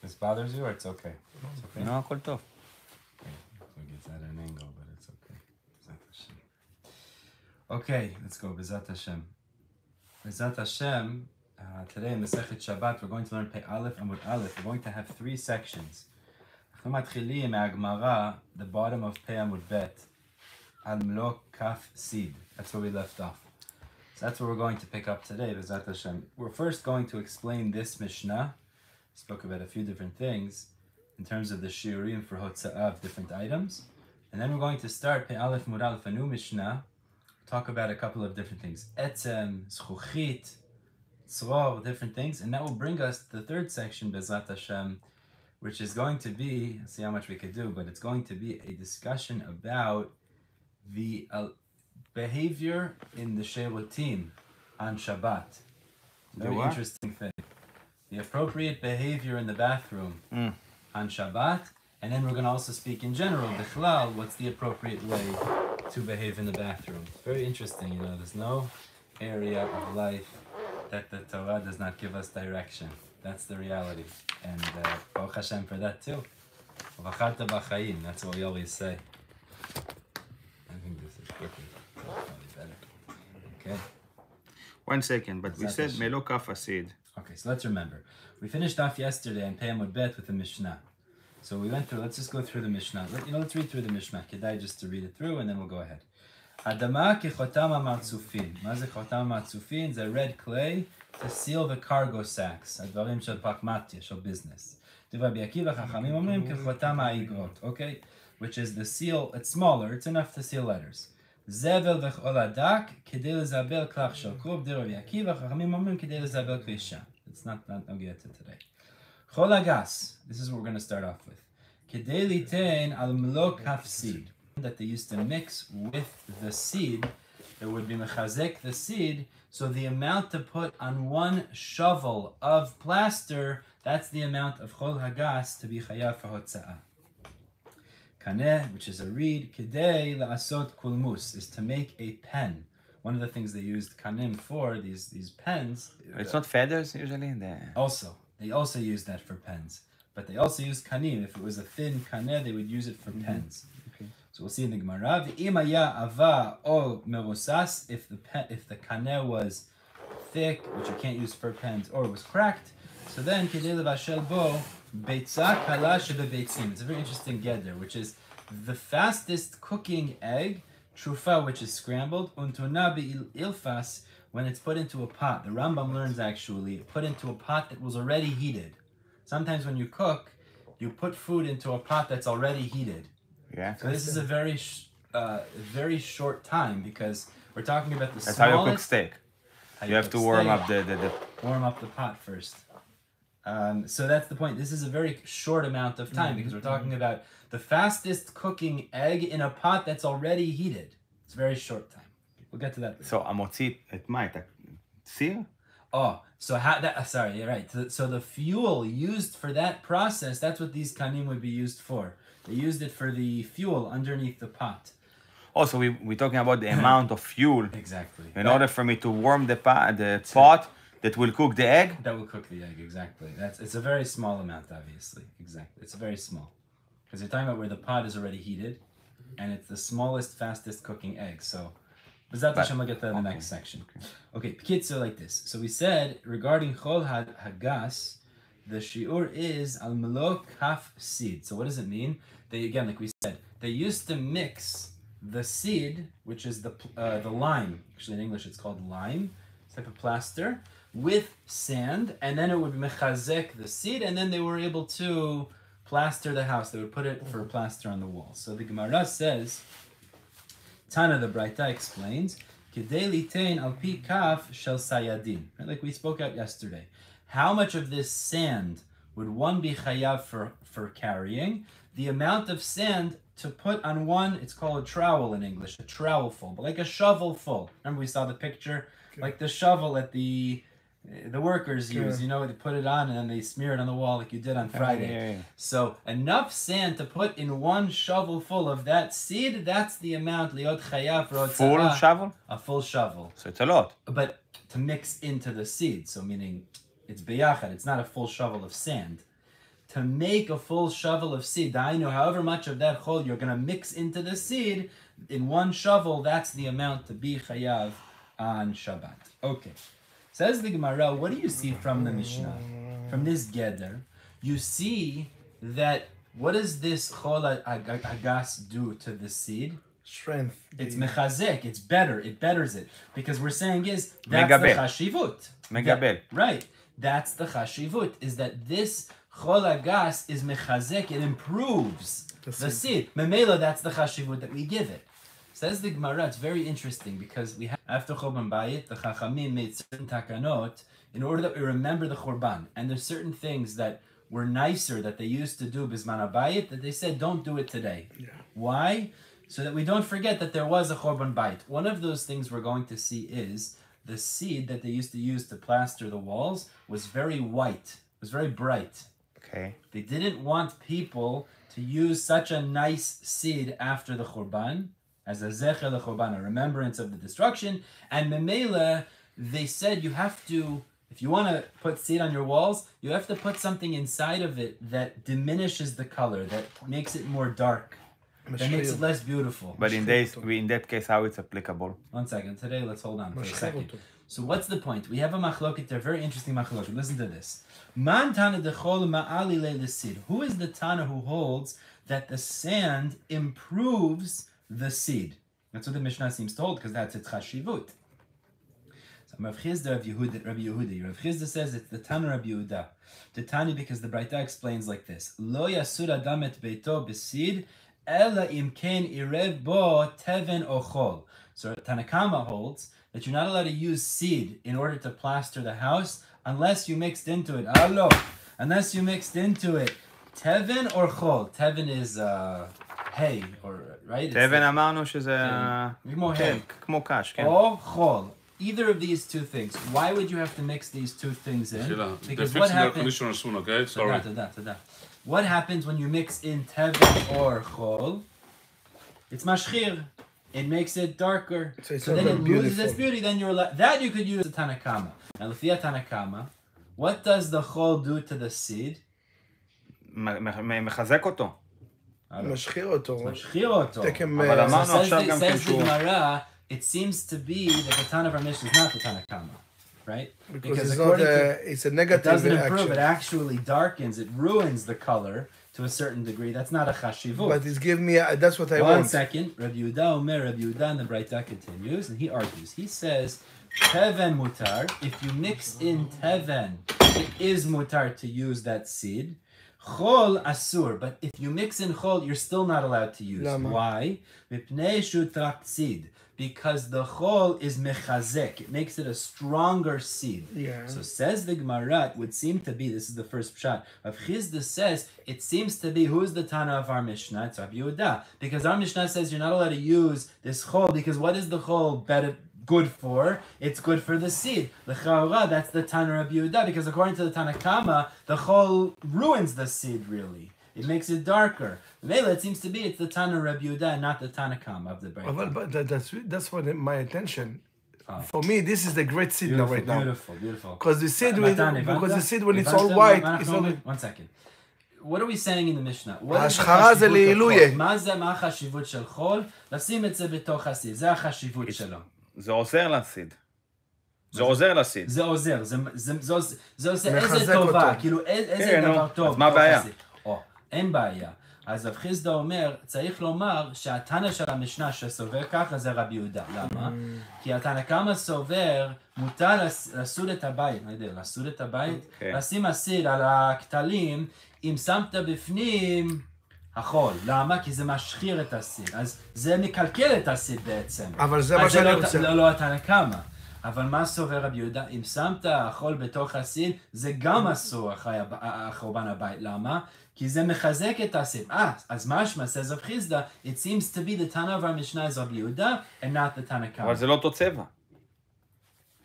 This bothers you, or it's okay? It's okay. No, הכל טוב. We'll get that at an angle, but it's okay. B'ezat Hashem. Okay, let's go. B'ezat Hashem. B'ezat Hashem. Today in Masechet Shabbat, we're going to learn Pei Aleph Amud Aleph. We're going to have 3 sections. אנחנו מתחילים מהגמרא, the bottom of Pei Amud Bet, al mlo kaf sid. That's where we left off. So that's where we're going to pick up today, B'ezat Hashem. We're first going to explain this Mishnah. We spoke about a few different things in terms of the shiurim for hotza'ah of different items. And then we're going to start Pei Aleph Amud Aleph, a new Mishnah, talk about a couple of different things. Etzem, zchuchit, tzror, different things. And that will bring us to the third section, B'ezat Hashem, which is going to be, let's see how much we could do, but it's going to be a discussion about the behavior in the Shevutim on Shabbat. Very interesting thing. The appropriate behavior in the bathroom on Shabbat, and then we're going to also speak in general, Bichlal, what's the appropriate way to behave in the bathroom. Very interesting, there's no area of life that the Torah does not give us direction. That's the reality. And Baruch Hashem for that too. V'acharta b'chaim, that's what we always say. I think this is quicker. Probably better. Okay. 1 second, but we said melo kaf asid. Okay, so let's remember. We finished off yesterday on Pei Amud Bet with the Mishnah. So we went through, let's just go through the Mishnah. Let's read through the Mishnah. Kedai just to read it through and then we'll go ahead. Adama ki chotam ha'matzufin. Ma ze chotam ha'matzufin? It's a red clay to seal the cargo sacks. Advarim shel pakmatya, shel business. Divrei Akiva chachamim omrim ki chotam ha'igrot. Okay? Which is the seal, it's smaller, it's enough to seal letters. Zevel v'chol hadak kedei lezabel klach shel krub. Divrei Akiva chachamim omrim kedei lezabel kvisha. It's not I'll get to today. Chol hagas. This is what we're going to start off with. Kedei litein al mlo kaf seed. That they used to mix with the seed, it would be mechazek the seed, so the amount to put on 1 shovel of plaster, that's the amount of chol hagas to be chayav for hotza'ah. Kaneh, which is a reed, kedei la'asot kulmus, is to make a pen. One of the things they used kanim for, these pens. It's not feathers usually? They also use that for pens. But they also use kanim. If it was a thin kaneh, they would use it for pens. So we'll see in the Gemara. V'imaya ava o merosas, if the kaneh was thick, which you can't use for pens, or it was cracked, so then kedei levashel bo beitzah kala shebebeitzim. It's a very interesting geder, which is the fastest cooking egg, trufa, which is scrambled, untuna be'ilfas, when it's put into a pot. The Rambam learns actually, put into a pot that was already heated. Sometimes when you cook, you put food into a pot that's already heated. Yeah. So this is a very short time because we're talking about the That's smallest. how you cook steak. You have to warm up the warm up the pot first. So that's the point. This is a very short amount of time because we're talking about the fastest cooking egg in a pot that's already heated. It's a very short time. We'll get to that. So המוציא את מה? את הסיר? Oh, so how that? Sorry, you're right. So the fuel used for that process, that's what these kanim would be used for. They used it for the fuel underneath the pot. Oh, so we're talking about the amount of fuel. Exactly. In order for me to warm the pot that will cook the egg? That will cook the egg, exactly. It's a very small amount, obviously. Exactly. It's very small. Because you're talking about where the pot is already heated, and it's the smallest, fastest cooking egg. So, B'ezat Hashem, we'll get that in the next section. Okay, P'kitzer like this. So we said, regarding Chol Hagas, the shiur is al melo kaf seed. So what does it mean? Again, like we said, they used to mix the seed, which is the lime. Actually, in English, it's called lime. It's type of plaster with sand, and then it would mechazek the seed, and then they were able to plaster the house. They would put it for a plaster on the wall. So the Gemara says, Tana the Braita explains, Kedei litein al pi kaf shel sayadin. Like we spoke out yesterday. How much of this sand would one be chayav for carrying? The amount of sand to put on one, it's called a trowel in English, a trowel full, but like a shovel full. Remember we saw the picture? Okay. Like the shovel that the workers use, they put it on and then they smear it on the wall like you did on Friday. Yeah. So enough sand to put in 1 shovel full of that seed, that's the amount liot chayav for full shovel? A full shovel. So it's a lot. But to mix into the seed, so meaning it's beyachad, it's not a full shovel of sand. to make a full shovel of seed, I know however much of that chol you're going to mix into the seed, in one shovel, that's the amount to be chayav on Shabbat. Okay. Says the Gemara, what do you see from the Mishnah? From this Geder, you see that what does this chol agas do to the seed? Strength. It's mechazek, it's better, it betters it. Because we're saying is, that's the chashivut. Megabel. Right. That's the chashivut, is that this chol agas is mechazek, it improves the seed. Memela, that's the chashivut that we give it. Says the Gemara, it's very interesting because we have, after Churban Bayit, the Chachamim made certain takanot in order that we remember the Churban. And there's certain things that were nicer that they used to do Bisman Bayit that they said don't do it today. Yeah. Why? So that we don't forget that there was a Churban Bayit. One of those things we're going to see is the seed that they used to use to plaster the walls was very white, was very bright. Okay. They didn't want people to use such a nice seed after the Churban, as a zecher l'churban, a remembrance of the destruction. And memela, they said you have to, if you want to put seed on your walls, you have to put something inside of it that diminishes the color, that makes it more dark, that makes it less beautiful. But in that case, how it's applicable? 1 second. Today, let's hold on for a second. So what's the point? We have a machloket there, very interesting machloket. Listen to this. Man tana dechol ma'ali le'lesid. Who is the tana who holds that the sand improves the seed? That's what the Mishnah seems told, because that's its chashivut. So Rav Chizda, Rabbi Yehuda. Rav Chizda says it's the Tana Rabbi Yehuda. The Tani, because the Braita explains like this: Lo yasur adam et beito b'sid, ela im ken irev bo teven o chol. So Tanakama holds that you're not allowed to use seed in order to plaster the house unless you mixed into it. Unless you mixed into it teven or chol. Teven is hay, or right? Teven אמרנו שזה כמו קש, כן. Or chol. Either of these two things. Why would you have to mix these two things in? Because what happens? Okay? Sorry. What happens when you mix in teven or chol? It's mashchir. It makes it darker. So then it loses its beauty. Then that you could use the Tanakama. Now, Lefia Tanakama, what does the chol do to the seed? מחזק אותו. משחיר אותו. אבל אמרנו עכשיו גם כן שהוא... It seems to be that the Tana of our Mishnah is not the Tanakama, right? Because it's not it's a negative reaction. It doesn't improve, action. It actually darkens, it ruins the color to a certain degree. That's not a chashivut. But it's giving me, that's what I want. 1 second. Rabbi Yehuda Omer, Rabbi Yehuda, and the Braita continues, and he argues. He says, Teven mutar, if you mix in Teven, it is mutar to use that seed. Chol asur, but if you mix in chol, you're still not allowed to use. Lama. Why? Mipnei shutrak seed. Because the chol is mechazek. It makes it a stronger seed. Yeah. So says the Gemara, it would seem to be, this is the first pshat, Rav Chizda says, it seems to be, who's the Tana of our Mishnah? It's Rabbi Yehuda. Because our Mishnah says you're not allowed to use this chol, because what is the chol better good for? It's good for the seed. L'chaora, that's the Tana of Rabbi Yehuda, because according to the Tanakama, the chol ruins the seed, really. It makes it darker. Mela, it seems to be it's the Tana Rabbi Yehuda and not the Tanakam of the Braita. But that's what my attention. For me, this is the great seed now right now. Beautiful. Because the seed, when it's all white, it's all... 1 second. What are we saying in the Mishnah? ההשחרה זה לעילוי. מה החשיבות של חול? לשים את זה בתוך הסיד. זה החשיבות שלו. זה עוזר לסיד. זה עוזר לסיד. זה עוזר. זה עושה איזה טובה. כאילו איזה דבר טוב. אז מה הבעיה? אין בעיה. אז רב חיסדא אומר, צריך לומר שהתנא של המשנה שסובר ככה זה רבי יהודה. למה? כי התנא כמה סובר, מותר לסוד את הבית, לא יודע, לסוד את הבית, לשים הסיד על הכתלים, אם שמת בפנים החול. למה? כי זה משחיר את הסיד. אז זה מקלקל את הסיד בעצם. אבל זה מה שאני רוצה. לא התנא כמה. אבל מה סובר רבי יהודה? אם שמת החול בתוך הסיד, זה גם אסור אחרי חורבן הבית. למה? כי זה מחזק את הסיד. אז משמע, says Rav Chizda, it seems to be the Tana of our Mishnah is Rabbi Yehuda and not the Tanakama. אבל זה לא אותו צבע.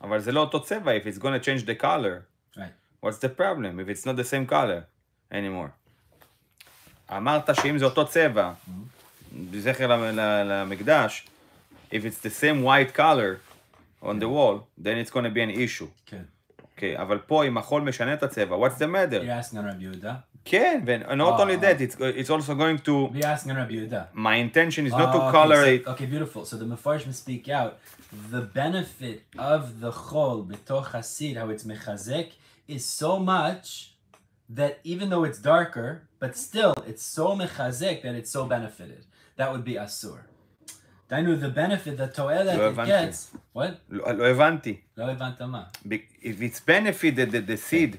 אבל זה לא אותו צבע, if it's going to change the color. Right. What's the problem if it's not the same color anymore? אמרת שאם זה אותו צבע, בזכר למקדש, if it's the same white color on the wall, then it's going to be an issue. כן. אוקיי, אבל פה אם החול משנה את הצבע, what's the matter? You're asking on Rabbi Yehuda? כן, and not only that, it's also going to... You're asking on Rabbi Yehuda? My intention is not to color it. Okay, beautiful. So the Mefarshim speak out. The benefit of the chol b'toch hasid, how it's mechazek, is so much that even though it's darker, but still it's so mechazek that it's so benefited. That would be asur. Dainu, the benefit, the to'elet it gets... What? לא הבנתי. לא הבנת מה? If it's benefited the seed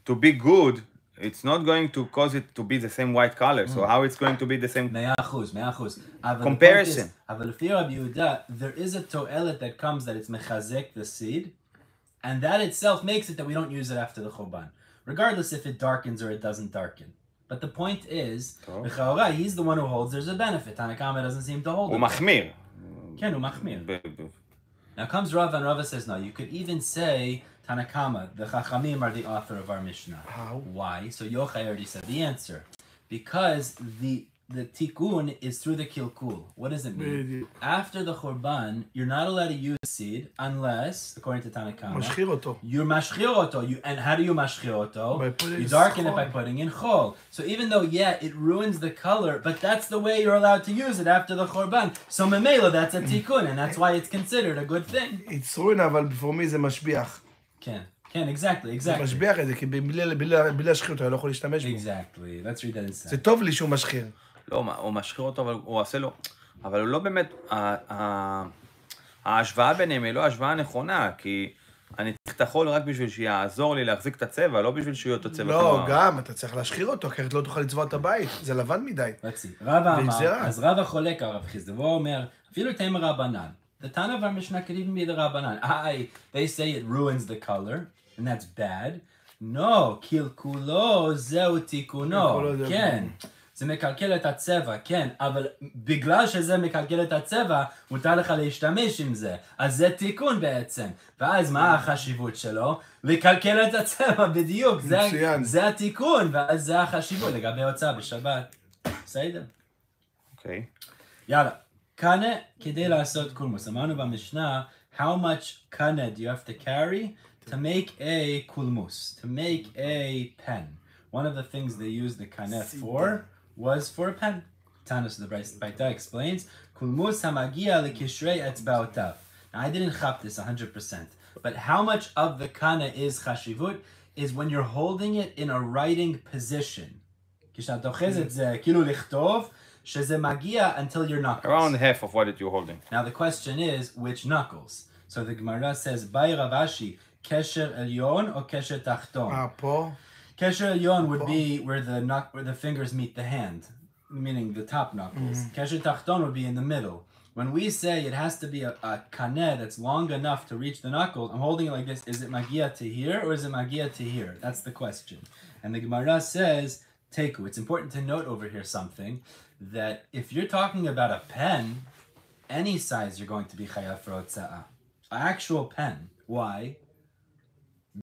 to be good, it's not going to cause it to be the same white color. So how it's going to be the same... 100%. Comparison. אבל לפי רבי יהודה, there is a to'elet that comes that it's mechazek the seed, and that itself makes it that we don't use it after the choban, regardless if it darkens or it doesn't darken. But the point is, he's the one who holds there's a benefit. Tanakama doesn't seem to hold it. הוא מחמיר. כן, הוא מחמיר. Now comes Rav, and Rav says, no, you could even say, Tanakama, the Chachamim are the author of our Mishnah. How? Why? So Yochai already said the answer. Because the tikkun is through the kilkul. What does it mean? After the Churban, you're not allowed to use seed unless, according to Tanakama, משחיר אותו. you mashchir oto. And how do you mashchir oto? You darken it by putting in chol. So even though, yeah, it ruins the color, but that's the way you're allowed to use it after the Churban. So memela, that's a tikkun, and that's why it's considered a good thing. It's ruin, אבל for me זה משביח. כן, exactly. זה משביח את זה, כי בלי להשחיר אותו, אני לא יכול להשתמש בו. Exactly, let's read that inside. זה טוב לי שהוא משחיר. לא, הוא משחיר אותו, אבל הוא עושה לו... אבל הוא לא באמת... ההשוואה ביניהם היא לא השוואה נכונה, כי אני צריך את החול רק בשביל שיעזור לי להחזיק את הצבע, לא בשביל שיהיה אותו צבע. לא, גם, אתה צריך להשחיר אותו, כי לא תוכל לצבוע את הבית, זה לבן מדי. רבא אמר, אז רבא חולק על רב חיסדא, והוא אומר, אפילו תימא רבנן. The Tana of our Mishnah could even be the Rabbanan. They say it ruins the color, and that's bad. No, kilkulo zeu tikuno. כן. זה מקלקל את הצבע, כן, אבל בגלל שזה מקלקל את הצבע, מותר לך להשתמש עם זה. אז זה תיקון בעצם. ואז מה החשיבות שלו? לקלקל את הצבע, בדיוק. זה התיקון, ואז זה החשיבות לגבי הוצאה בשבת. בסדר? אוקיי. יאללה. קנה כדי לעשות קולמוס. אמרנו במשנה, how much קנה do you have to carry to make a קולמוס, to make a pen. One of the things they used the קנה for was for a pen. Tanis the Baita explains, קולמוס המגיע לקשרי אצבעותיו. Now I didn't chop this 100%, but how much of the קנה is חשיבות is when you're holding it in a writing position. כשאתה אוחז את זה כאילו לכתוב, שזה מגיע until your knuckles. Around half of what you're holding. Now the question is, which knuckles? So the Gemara says, Bai Ravashi, kesher elyon or kesher tachton? פה? Kesher elyon would be where the fingers meet the hand, meaning the top knuckles. Kesher tachton would be in the middle. When we say it has to be a kaneh that's long enough to reach the knuckles, I'm holding it like this, is it magia to here or is it magia to here? That's the question. And the Gemara says, Teku. It's important to note over here something, that if you're talking about a pen, any size you're going to be chayav for hotza'ah. An actual pen. Why?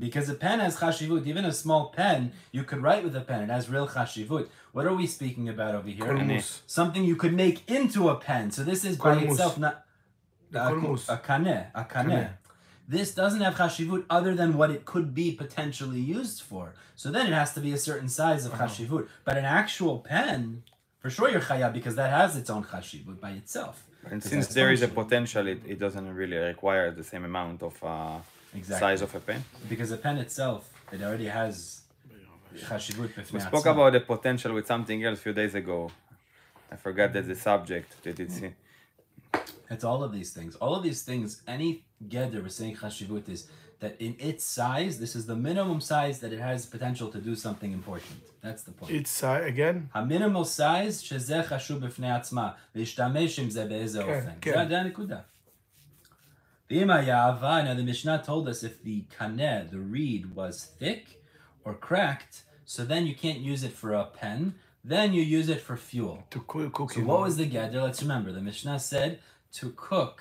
Because a pen has chashivut. Even a small pen, you could write with a pen. It has real chashivut. What are we speaking about over here? Kolmus. Something you could make into a pen. So this is by itself not... A kaneh. This doesn't have chashivut other than what it could be potentially used for. So then it has to be a certain size of chashivut. But an actual pen... For sure you're chayav because that has its own chashivut by itself. And since there is a potential, it doesn't really require the same amount of size of a pen. Because a pen itself, it already has chashivut b'fnei We atzma. spoke about the potential with something else a few days ago. I forgot that the subject that it's... It's all of these things. All of these things, any geder we're saying chashivut is that in its size, this is the minimum size that it has potential to do something important. That's the point. It's size, again? המinimal size, שזה חשוב בפני עצמה, להשתמש עם זה באיזה אופן. זה הנקודה. ואם היה אהבה, now the Mishnah told us if the kaneh, the reed, was thick or cracked, so then you can't use it for a pen, then you use it for fuel. To cook So what was the geder? Let's remember, the Mishnah said to cook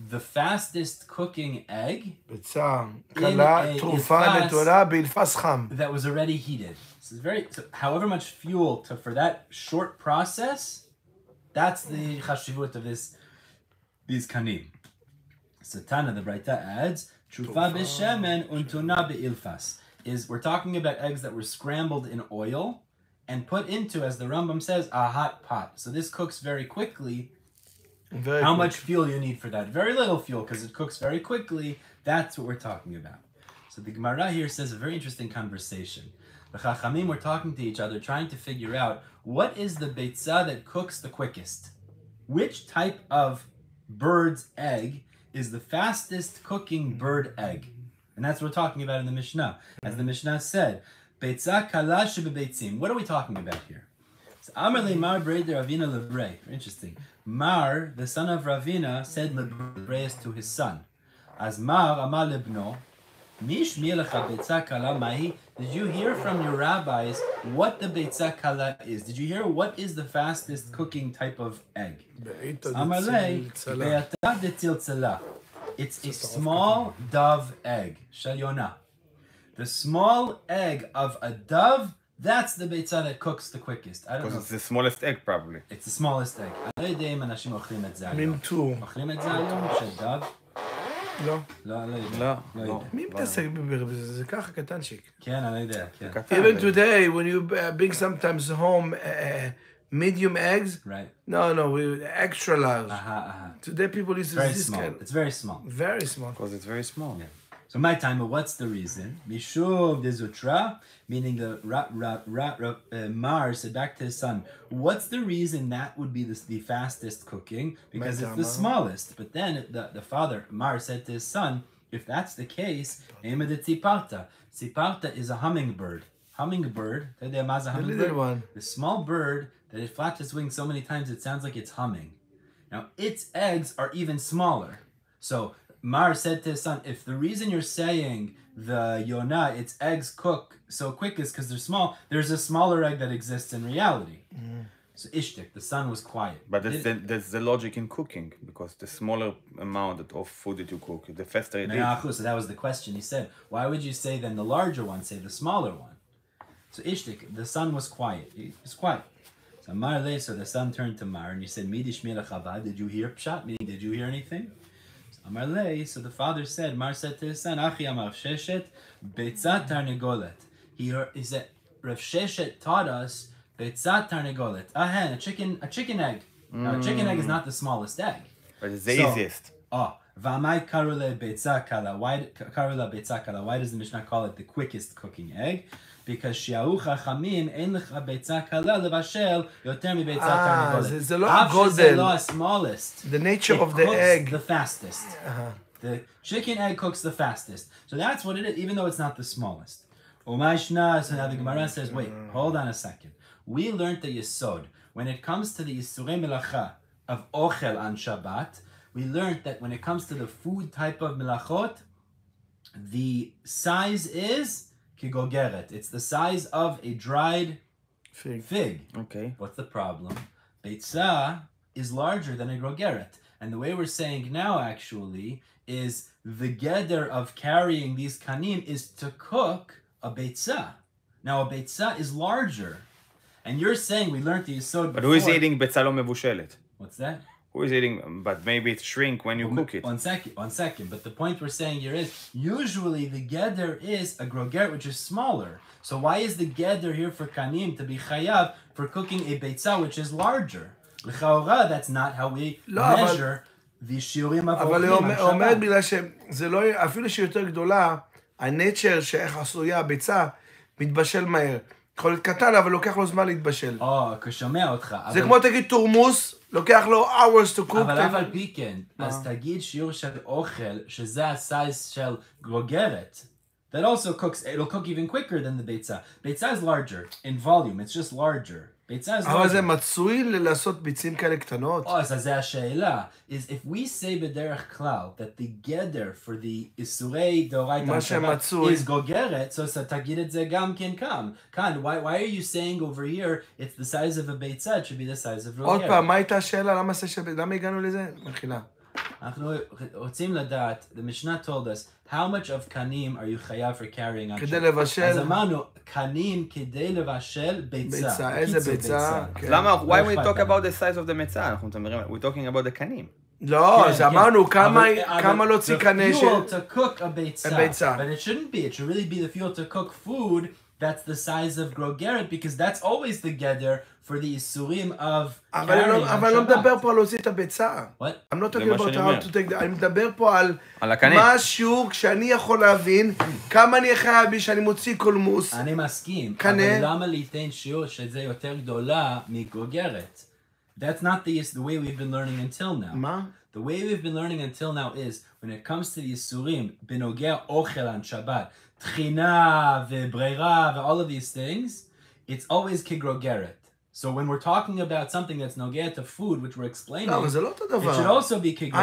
the fastest cooking egg ביצה קלה, תרופה נטולה, בלפס חם. that was already heated. So however much fuel for that short process, that's the chashivut of these kanim. Satana, the Braita adds, Shufa b'shemen untuna be'ilfas. We're talking about eggs that were scrambled in oil and put into, as the Rambam says, a hot pot. So this cooks very quickly. How much fuel you need for that? Very little fuel, because it cooks very quickly. That's what we're talking about. So the Gemara here says a very interesting conversation. The Chachamim were talking to each other, trying to figure out what is the beitzah that cooks the quickest. Which type of bird's egg is the fastest cooking bird egg? And that's what we're talking about in the Mishnah. As the Mishnah said, beitzah kala shebebeitzim. What are we talking about here? So Amar le Mar Breder Ravina Lebrei. Interesting. Mar, the son of Ravina, said Lebreis to his son. As Mar Amar lebno, Mish mielecha beitzah kala mahi. Did you hear from your rabbis what the beitzah kala is? Did you hear what is the fastest cooking type of egg? Amar le be'ata detziltzela. It's a small dove egg, shel Yonah. The small egg of a dove, that's the beitzah that cooks the quickest. I don't know. Because it's the smallest egg, probably. It's the smallest egg. I don't know if אנשים אוכלים את זה היום. Me too. אוכלים את זה היום, של דוב? לא. לא, לא יודע. לא. מי מתעסק בזה? זה ככה קטנצ'יק. כן, אני יודע, כן. Even today, when you bring sometimes home medium eggs, Right. no, extra large. Aha. Today people use Very this small. kind. It's very small. Very small. Because it's very small. Yeah. So my time, what's the reason? Mishuv dezutra, meaning the Mar said back to his son, what's the reason that would be the fastest cooking? Because it's the smallest. But then the father, Mar, said to his son, if that's the case, Ema de Tziparta. Tziparta is a hummingbird. Hummingbird, The little one. the small bird that it flaps its wings so many times it sounds like it's humming. Now, its eggs are even smaller. So Mar said to his son, if the reason you're saying the Yonah, its eggs cook so quick is because they're small, there's a smaller egg that exists in reality. So Ishtik, the son was quiet. But that's the logic in cooking, because the smaller amount of food that you cook, the faster it is. So that was the question. He said, why would you say then the larger one, say the smaller one? So Ishtik, the son was quiet. He was quiet. So Mar so the son turned to Mar and he said, Midish Milachava, did you hear Pshat? Meaning, did you hear anything? Amar lei, so the father said, Mar said to his son, Achi Amar Sheshet, Beitzat Tarnegolet. He said, Rav Sheshet taught us Beitzat Tarnegolet. A chicken egg. Now, a chicken egg is not the smallest egg. But it's the easiest. V'amai karule Beitzat Kala. Why karula Beitzat Kala? Why does the Mishnah call it the quickest cooking egg? Because shi'ahu chachamim ein lecha beitzah kala levashel yoter mi beitzah tarnegolet. זה לא הגודל. לא smallest. The nature of it the cooks egg. the fastest. The chicken egg cooks the fastest. So that's what it is, even though it's not the smallest. Umayshna, so now the Gemara says, wait, hold on a second. We learned the Yesod. When it comes to the Yisurei Melacha of Ochel on Shabbat, we learned that when it comes to the food type of Melachot, the size is Kigogeret. It's the size of a dried fig. Okay. What's the problem? Beitzah is larger than a grogeret. And the way we're saying now, actually, is the geder of carrying these kanim is to cook a beitzah. Now, a beitzah is larger. And you're saying, we learned the Yesod before. But who is eating beitzah lo mevushelet? What's that? Who is eating, but maybe it shrink when you cook it. One second. But the point we're saying here is, usually the geder is a grogeret, which is smaller. So why is the geder here for kanim to be chayav for cooking a beitzah, which is larger? L'chaora, that's not how we measure the shiurim of אבל היא אומרת בגלל שזה לא, אפילו שהיא יותר גדולה, הנצ'ר שאיך עשויה הביצה מתבשל מהר. יכול להיות קטן, אבל לוקח לו זמן להתבשל. כשומע אותך. זה כמו תגיד תורמוס, לוקח לו hours to cook. אבל אף פי כן, אז תגיד שיעור של אוכל, שזה הסייז של גרוגרת. That also cooks, it'll cook even quicker than the beitzah. Beitzah is larger in volume, it's just larger. Beitzah is larger. אבל זה מצוי לעשות ביצים כאלה קטנות. אז זה השאלה. Is if we say בדרך כלל that the geder for the איסורי דאורייתא is גוגרת, so תגיד את זה גם כן כאן. Why are you saying over here it's the size of a beitzah, it should be the size of a עוד פעם, מה הייתה השאלה? למה הגענו לזה? מחילה. אנחנו רוצים לדעת, the Mishnah told us, how much of kanim are you chayav for carrying on? כדי לבשל. אז אמרנו, kanim כדי לבשל ביצה. איזה ביצה? למה, why we talk about the size of the mitzah? We're talking about the kanim. לא, אז אמרנו כמה להוציא קנה The של... fuel to cook a ביצה. ביצה. But it shouldn't be. It should really be the fuel to cook food that's the size of grogeret, because that's always the gather for the isurim of carrying on אבל לא Shabbat. מדבר פה על להוציא את הביצה. What? I'm not talking מה about שאני how אומר. to take that. אני מדבר פה על הקנה. מה השיעור כשאני יכול להבין כמה אני חייב בי שאני מוציא קולמוס. אני מסכים, קנה. אבל למה ליתן שיעור שזה יותר גדולה מגרוגרת? That's not the way we've been learning until now. מה? The way we've been learning until now is, when it comes to the Yisurim, benogea ochel on Shabbat, tchina v'breira all of these things, it's always kigrogeret. So when we're talking about something that's nogea to food, which we're explaining, לא, אבל זה לא אותו it should דבר. also be kigrogeret.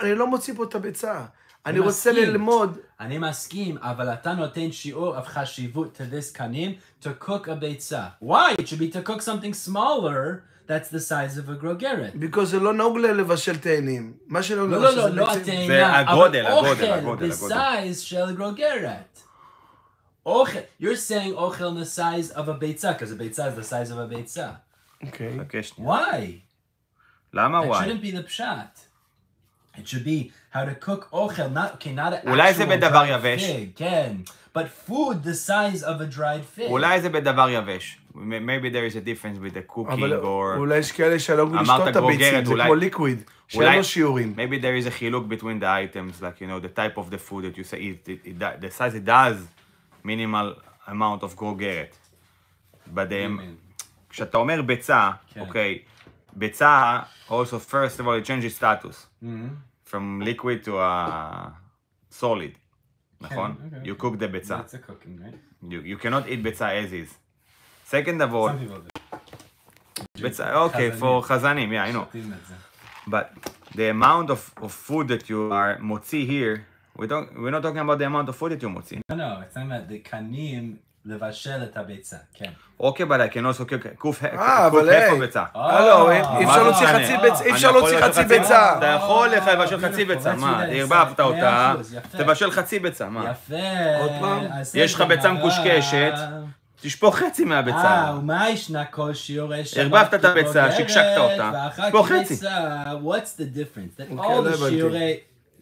אני לא מוציא פה את הביצה. אני רוצה מסכים. ללמוד. אני מסכים, אבל אתה נותן שיעור of חשיבות to this kanim to cook a ביצה. Why? It should be to cook something smaller that's the size of a grogeret. because זה לא נהוג לבשל תאנים. מה שלא לא, לבשל לא, לא ביצים. התאנה, אבל הגודל, אוכל, the size של גרוגרת. אוכל, you're saying אוכל in the size of a ביצה, because a ביצה is the size of a ביצה. אוקיי. חכה שנייה. Why? למה That וואי? shouldn't be the pshat. It should be how to cook אוכל, not an אולי זה actual בדבר dried יבש. fig, כן. But food the size of a dried fig. אולי זה בדבר יבש. Maybe there is a difference with the cooking אבל or... אולי יש כאלה שלא יכולים לשתות את הביצים, זה כמו ליקוויד, שאין לו שיעורים. Maybe there is a חילוק between the items, like, you know, the type of the food that you say, the size it does, minimal amount of גרוגרת. But כשאתה אומר ביצה, אוקיי, ביצה, also first of all, it changes status. From liquid to a solid. נכון? You cook the ביצה. That's a cooking, right? You cannot eat ביצה as is. Second of all, Some people do. ביצה, okay, for חזנים, yeah, I know. שותים את זה. But the amount of food that you are מוציא here, we're not talking about the amount of food that you מוציא. No, it's talking about the קנים לבשל את הביצה, כן. Okay, but I can also cook half אבל of ביצה. הלו, אי אפשר להוציא חצי ביצה, אי אפשר להוציא חצי ביצה. אתה יכול לבשל חצי ביצה, מה? ערבבת אותה, תבשל חצי ביצה, מה? יפה. עוד פעם? יש לך ביצה מקושקשת, תשפוך חצי מהביצה. ומה ישנה כל שיעורי שבת? ערבבת את הביצה, שקשקת אותה, תשפוך חצי. What's the difference? That all the שיעורי...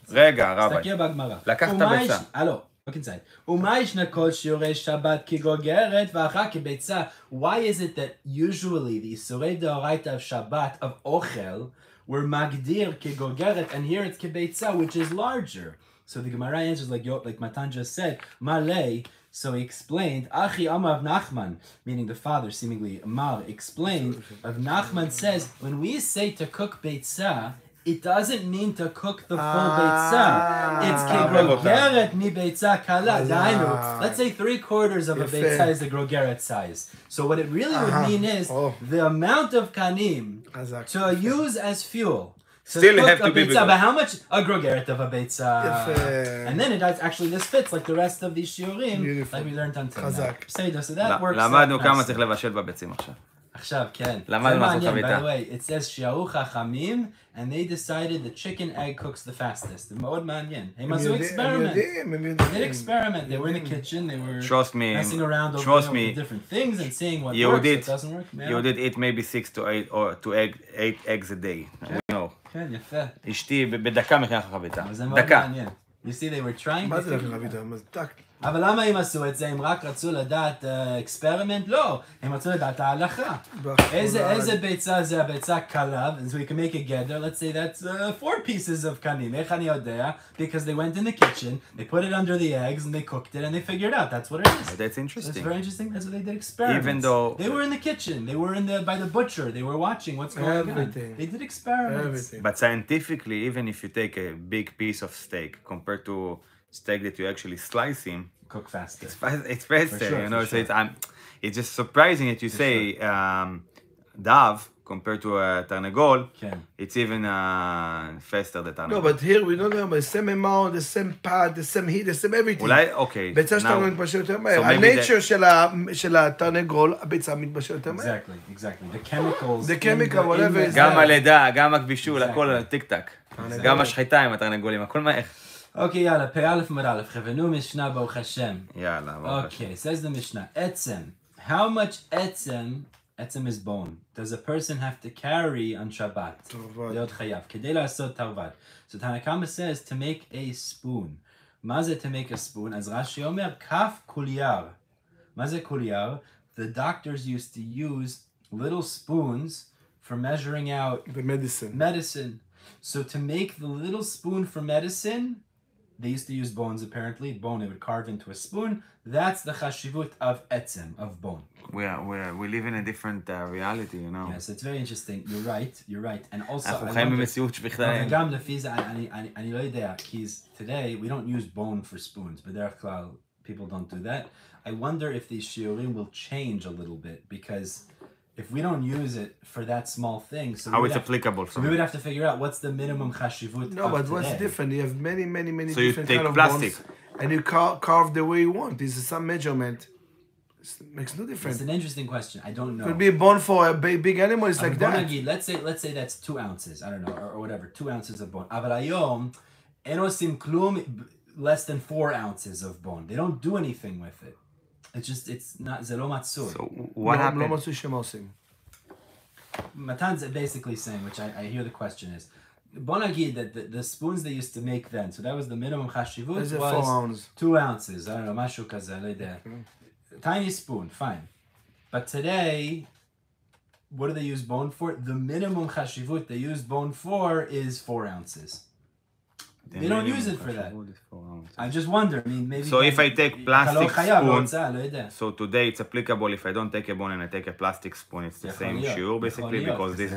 רגע, רבי. תסתכל בגמרא. לקחת ביצה. הלו, look inside. ומה ישנה כל שיעורי שבת כגוגרת ואחר כביצה? Why is it that usually the איסורי דאורייתא of שבת of אוכל were מגדיר כגוגרת, and here it's כביצה, which is larger? So the Gemara answers like Matan just said, Malay. So he explained, Achi Amar of Nachman, meaning the father, seemingly Amar, explained, of Nachman says, when we say to cook beitzah, it doesn't mean to cook the full beitzah. It's kegogeret mi beitzah kala. Let's say 3/4 of a beitzah is the grogeret size. So what it really would mean is the amount of kanim to use as fuel. Still have to be big. But how much a grogeret of a beitza? And then it does actually, this fits like the rest of these shiurim, like we learned until now. So that works. למדנו כמה צריך לבשל בביצים עכשיו. עכשיו, כן. למדנו לעשות by חביתה. the way, it says שיערו חכמים, and they decided the chicken egg cooks the fastest. זה מאוד מעניין. הם עשו experiment. They did experiment. They were in the kitchen, they were messing around over with different things and seeing what works, what doesn't work. You did eat maybe 6 to 8 or to 8 eggs a day. כן, יפה. אשתי בדקה מכינה לך חביתה. זה מאוד מעניין. You see, they were trying מה to זה חביתה? מה זה טק? אבל למה הם עשו את זה? הם רק רצו לדעת אקספרימנט? לא, הם רצו לדעת ההלכה. איזה ביצה זה הביצה קלה? So we can make a gather, let's say that's 4 pieces of קנים. איך אני יודע? Because they went in the kitchen, they put it under the eggs, and they cooked it, and they figured out that's what it is. That's interesting. That's very interesting. That's what they did experiments. Even though... They were in the kitchen, they were by the butcher, they were watching what's going on. They did experiments. But scientifically, even if you take a big piece of steak compared to steak that you actually slice him, cook faster. It's faster, sure, you know. So sure. it's just surprising that you say dove compared to a תרנגול. It's even faster than תרנגול. No, but here we don't have the same amount, the same pot, the same heat, the same everything. אולי, אוקיי. ביצה שלנו מתבשל יותר מהר. הנייצ'ר של התרנגול, הביצה מתבשל יותר מהר. Exactly. The chemicals. The chemical, whatever. גם הלידה, גם הכבישול, הכל על טיק טק. גם השחיטה עם התרנגולים, הכל מהר. אוקיי, יאללה, פ"א מ"א, חברנו משנה ברוך השם. יאללה, ברוך השם. Okay, says the Mishnah, עצם. How much עצם Etzem is bone. Does a person have to carry on Shabbat? Leot chayav. Kedei la'asot tarvad. So Tanakama says to make a spoon. Maze to make a spoon? As Rashi Omer, kaf kuliyar. Maze kuliyar. The doctors used to use little spoons for measuring out the medicine. Medicine. So to make the little spoon for medicine, they used to use bones apparently. Bone they would carve into a spoon. That's the chashivut of etzem, of bone. We live in a different reality, you know. Yes, it's very interesting. You're right. And also, אנחנו חיים במציאות שבכלל... גם לפי זה, אני לא יודע, כי today we don't use bone for spoons, בדרך כלל people don't do that. I wonder if these shiurim will change a little bit, because if we don't use it for that small thing, so how it's applicable. So we would have to figure out what's the minimum chashivut. No, but what's today. different? You have many so different you take kind of plastic bones, and you carve the way you want. This is some measurement. It makes no difference. It's an interesting question. I don't know. Could be a bone for a big animal. It's like that. Let's say that's 2 ounces. I don't know, or whatever. 2 ounces of bone. אבל היום אין עושים כלום less than 4 ounces of bone. They don't do anything with it. It's not זה לא מצוי. So what happened? לא מצוי שמה עושים. Matan's basically saying, which I hear the question is, bוא נגיד that the spoons they used to make then, so that was the minimum chashivut was 4 ounces. 2 ounces. I don't know, משהו כזה, לא יודע. Tiny spoon, fine. But today, what do they use bone for? The minimum chashivut they use bone for is 4 ounces. They don't use it for that. I just wonder. I mean, maybe. So if I take plastic spoon, so today it's applicable. If I don't take a bone and I take a plastic spoon, it's the same shiur basically, because this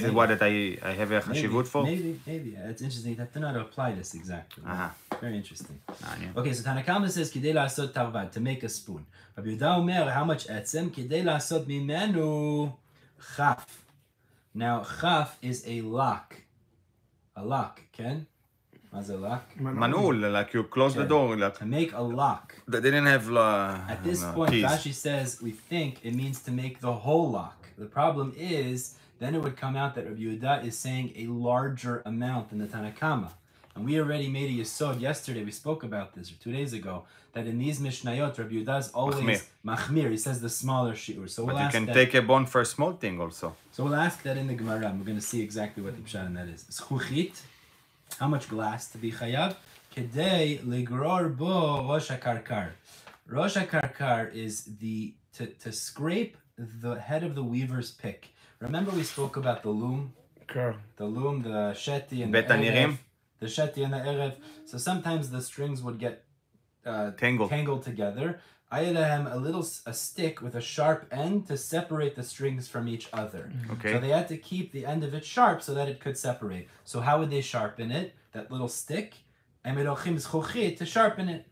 is what that I have a chashivut for. Maybe. It's interesting. You have to know how to apply this exactly. Very interesting. Okay, so Tanakama says kidei la'asot tarvad, to make a spoon. Rabbi Yehuda Omer, how much etzem? Kidei la'asot mimenu chaf. Now chaf is a lock. A lock, Ken? What's a lock? Manul, like you close the door. Like, to make a lock. They didn't have at this point, keys. Rashi says we think it means to make the whole lock. The problem is, then it would come out that Rabbi Yehuda is saying a larger amount than the Tanakama. And we already made a yesod yesterday, we spoke about this, or 2 days ago, that in these Mishnayot, Rabbi Yehuda is always machmir. He says the smaller shiur. So but you can take a bone for a small thing also. So we'll ask that in the Gemara. We're going to see exactly what the pshat in that is. Zchuchit. How much glass to be chayav? Kedei ligror bo rosh hakarkar. Rosh hakarkar is to scrape the head of the weaver's pick. Remember we spoke about the loom? The loom, the sheti and the erev. The sheti and the erev. So sometimes the strings would get tangled together. Ayalahem, a stick with a sharp end to separate the strings from each other. Okay. So they had to keep the end of it sharp so that it could separate. So how would they sharpen it? That little stick, to sharpen it.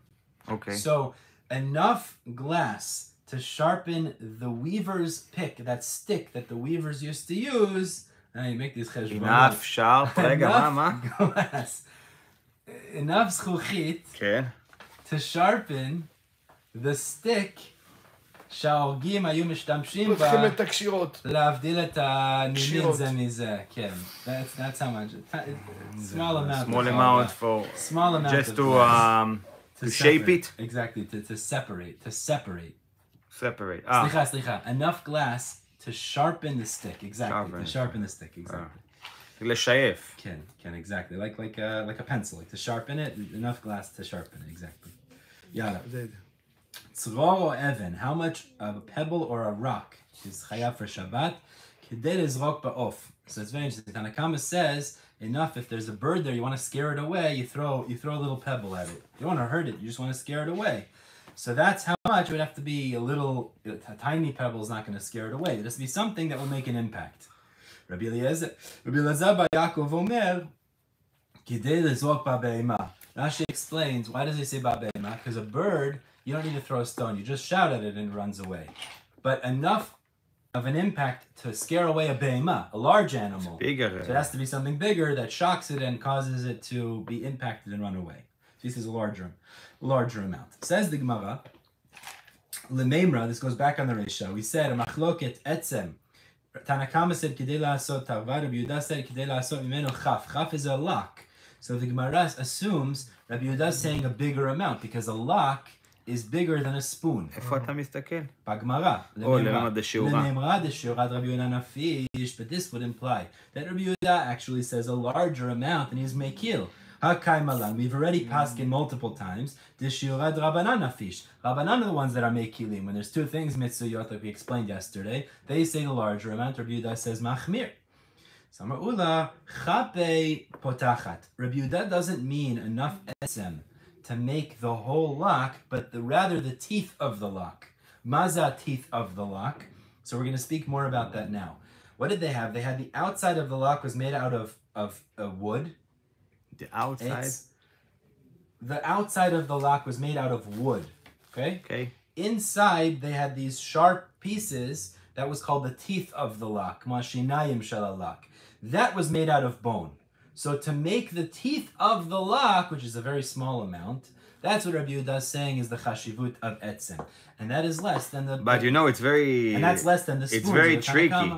Okay. So enough glass to sharpen the weaver's pick, that stick that the weavers used to use. Now you make these cheshbonot. Enough sharp. Enough glass. Enough zchuchit to sharpen the stick שההורגים היו משתמשים בה להבדיל את הנימים זה מזה, כן. That's how much. Small amount for small amount just to shape it. Exactly, to separate. סליחה. Enough glass to sharpen the stick, exactly. To sharpen the stick, exactly. לשייף. כן, exactly. Like a pencil, like to sharpen it, enough glass to sharpen it, exactly. יאללה. Tzror or Evan, how much of a pebble or a rock is chayav for Shabbat? Kedei lizrok ba'of. So it's very interesting. Tanakama says, enough, if there's a bird there, you want to scare it away, you throw a little pebble at it. You don't want to hurt it, you just want to scare it away. So that's how much. It would have to be a tiny pebble is not going to scare it away. It has to be something that will make an impact. Rabbi Elazar bar Yaakov Omer, Kedei lizrok ba'be'ema. Rashi explains, why does he say ba'be'ema? Because a bird, you don't need to throw a stone. You just shout at it and it runs away. But enough of an impact to scare away a be'ema, a large animal. Bigger. So it has to be something bigger that shocks it and causes it to be impacted and run away. So this is a larger amount. Says the Gemara, Lememra, this goes back on the Reisha. We said, Machloket etzem. Tanakama said, Kedei la'asot tarvad. Rabbi Yehuda said, Kedei la'asot mimenu chaf. Chaf is a lock. So the Gemara assumes Rabbi Yehuda is saying a bigger amount because a lock is bigger than a spoon. איפה אתה מסתכל? בגמרא. לממד דשיעורא. לממרא דשיעורא Rabbi Yehuda nafish, but this would imply that Rabbi Yehuda actually says a larger amount and he's mekil. Hakai malan. We've already passed in multiple times. Dishiurad Rabbanan nafish. Rabbanan are the ones that are mekilim. When there's two things mitzuyot like we explained yesterday, they say the larger amount. Rabbi Yehuda says machmir. Samar ula chape potachat. Rabbi Yehuda doesn't mean enough etzem to make the whole lock, but rather the teeth of the lock. Maza teeth of the lock. So we're going to speak more about that now. What did they have? They had the outside of the lock was made out of wood. The outside? The outside of the lock was made out of wood. Okay? Okay. Inside, they had these sharp pieces that was called the teeth of the lock. Mashinayim shalalak. That was made out of bone. So to make the teeth of the lock, which is a very small amount, that's what Rabbi Yehuda is saying is the chashivut of etzem. And that is less than the... But you know, it's very... And that's less than the spoons. It's very tricky.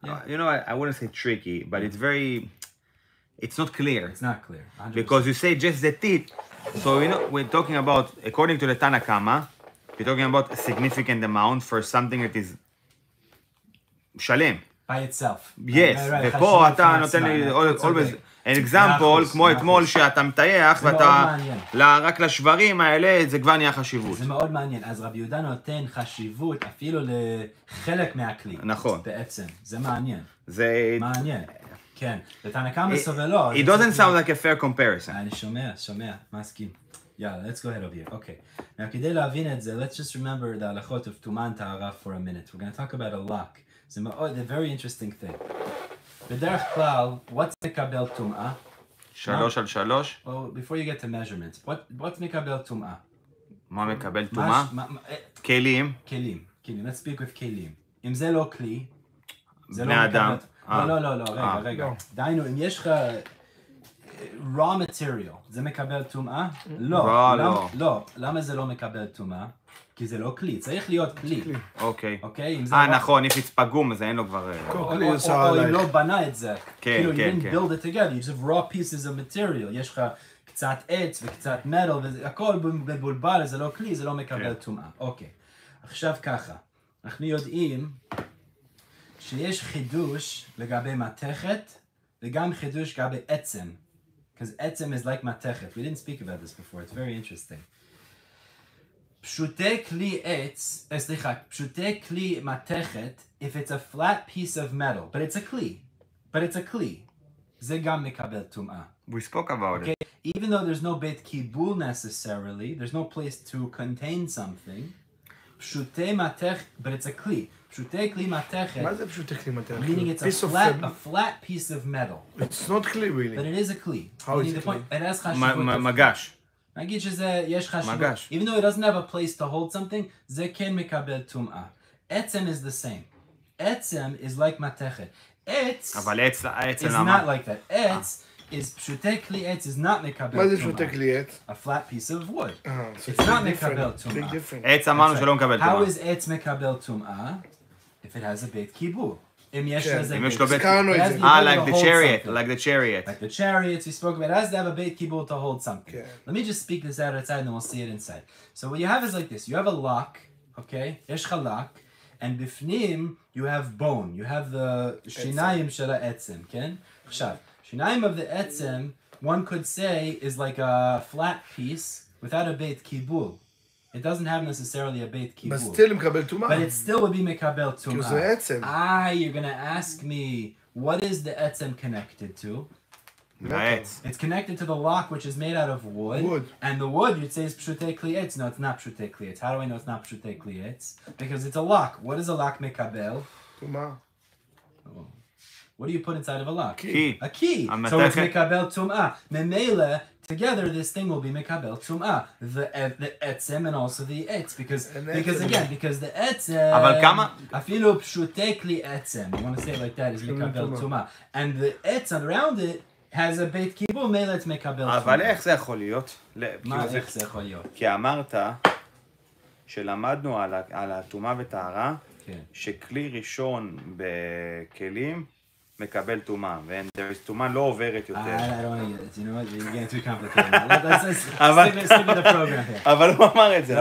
Yeah. You know, I wouldn't say tricky, but it's very... It's not clear. It's not clear. 100%. Because you say just the teeth. So, you know, we're talking about, according to the Tana Kama, we're talking about a significant amount for something that is shalem. By itself. Yes. ופה אתה נותן לי always an example, כמו אתמול שאתה מטייח ואתה רק לשברים האלה, זה כבר נהיה חשיבות. זה מאוד מעניין. אז רבי יהודה נותן חשיבות אפילו לחלק מהכלי. נכון. בעצם. זה מעניין. זה... מעניין. כן. ותנא קמא סובר. It doesn't sound like a fair comparison. אני שומע, מסכים. יאללה, let's go ahead over here. Okay. Now, כדי להבין את זה, let's just remember the הלכות of טומאה וטהרה for a minute. We're going to talk about a lock. It's a very interesting thing. בדרך כלל, what's מקבל טומאה? 3 על 3? Well, before you get to measurements, what's מקבל טומאה? מה מקבל טומאה? כלים. כלים. Let's speak with כלים. אם זה לא כלי, זה בני אדם. לא, רגע. דיינו, אם יש לך raw material, זה מקבל טומאה? לא. למה זה לא מקבל טומאה? כי זה לא כלי, צריך להיות כלי. אוקיי. אוקיי? נכון, if it's פגום, אז אין לו כבר... או אם לא בנה את זה. כן. You didn't build it together, you just have raw pieces of material. יש לך קצת עץ וקצת metal, והכל בבולבל, זה לא כלי, זה לא מקבל טומאה. אוקיי. עכשיו ככה, אנחנו יודעים שיש חידוש לגבי מתכת, וגם חידוש לגבי עצם. Because עצם is like מתכת. We didn't speak about this before, it's very interesting. פשוטי כלי עץ, פשוטי כלי מתכת, if it's a flat piece of metal, but it's a כלי, זה גם מקבל טומאה. We spoke about it. Even though there's no beit kibul necessarily, there's no place to contain something, פשוטי מתכת, but it's a כלי. פשוטי כלי מתכת, מה זה פשוטי כלי מתכת? meaning it's a flat piece of metal. It's not כלי, really. But it is a כלי. How is it כלי? It has חשיבות. מגש. נגיד שזה, יש חשיבות. מגש. Even though it doesn't have a place to hold something, זה כן מקבל טומאה. עצם is the same. עצם is like מתכת. עץ אבל עץ is למה? not like that. עץ is, פשוטי כלי עץ is not מקבל טומאה. מה זה פשוטי כלי עץ? A flat piece of wood. So It's not מקבל טומאה. עץ אמרנו שלא מקבל How טומאה. is עץ מקבל טומאה? If it has a בית קיבול. אם יש לזה אם יש לו בית... הזכרנו את זה. like the chariot. Like the chariot. Like the chariots we spoke about, it has to have a beit kibul to hold something. Okay. Let me just speak this out outside and then we'll see it inside. So what you have is like this. You have a lock, okay? יש לך lock, and בפנים you have bone. You have the שיניים של העצם, כן? עכשיו, שיניים of the עצם, one could say, is like a flat piece without a beit kibul. It doesn't have necessarily a beit kibul. But still מקבל טומאה. But it still would be מקבל טומאה. כי זה עצם. You're going to ask me, what is the etzem connected to? העץ. It's connected to the lock, which is made out of wood. And the wood, you'd say, is pshutei kli etz. No, it's not pshutei kli etz. How do I know it's not pshutei kli etz? Because it's a lock. What is a lock mekabel? טומאה. What do you put inside of a lock? Key. A key. So it's mekabel tum'ah. Memele, together this thing will be mekabel tum'ah. The etzem and also the etz. Because the etzem... אבל כמה? אפילו פשוטי כלי etzem. You want to say it like that, is mekabel tum'ah. And the etz around it has a beit kibul, mele it's mekabel tum'ah. אבל איך זה יכול להיות? מה איך זה יכול להיות? כי אמרת שלמדנו על הטומאה וטהרה, שכלי ראשון בכלים מקבל טומאה, וטומאה לא עוברת יותר. I don't want to get it. You know what? You're getting too complicated. Let's stick with the program here. אבל הוא אמר את זה.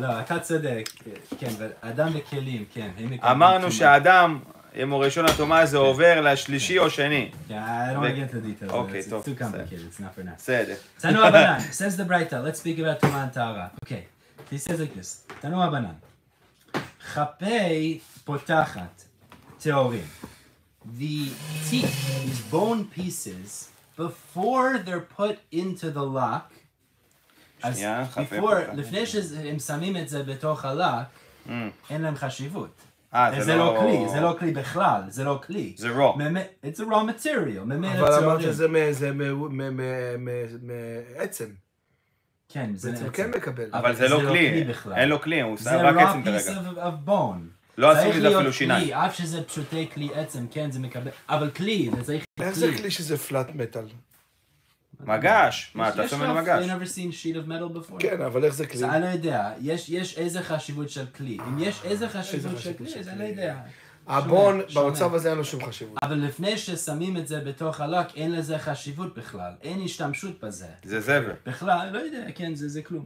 לא, אתה צודק. כן, אדם וכלים, כן. אמרנו שהאדם, אם הוא ראשון הטומאה, זה עובר לשלישי או שני. Yeah, I don't want to get into the details. Okay, It's טוב. too complicated. It's not for now. בסדר. Tanu Abanan, says the Braita. Let's speak about Tumah and Tahara. Okay. He says like this. Tanu Abanan. Chapei potachat teorim. The teeth, these bone pieces, before they're put into the lock, as before, לפני שהם שמים את זה בתוך הלק, אין להם חשיבות. זה לא כלי, זה לא כלי בכלל, זה לא כלי. זה raw. It's a raw material. אבל אמרת שזה מעצם. כן, זה בעצם כן מקבל. אבל זה לא כלי, אין לו כלי, הוא שם רק עצם כרגע. זה raw piece of bone. לא עשו לזה אפילו שיניים. צריך להיות כלי, אף שזה פשוטי כלי עצם, כן, זה מקבל, אבל כלי, זה צריך כלי. איך זה כלי שזה פלט מטל? מגש, מה, אתה עושה ממנו מגש? You never seen sheet of metal before? כן, אבל איך זה כלי? אני לא יודע, יש איזה חשיבות של כלי. אם יש איזה חשיבות של כלי, אז אני לא יודע. הבון, במצב הזה אין לו שום חשיבות. אבל לפני ששמים את זה בתוך הלק, אין לזה חשיבות בכלל. אין השתמשות בזה. זה זבל. בכלל, לא יודע, כן, זה כלום.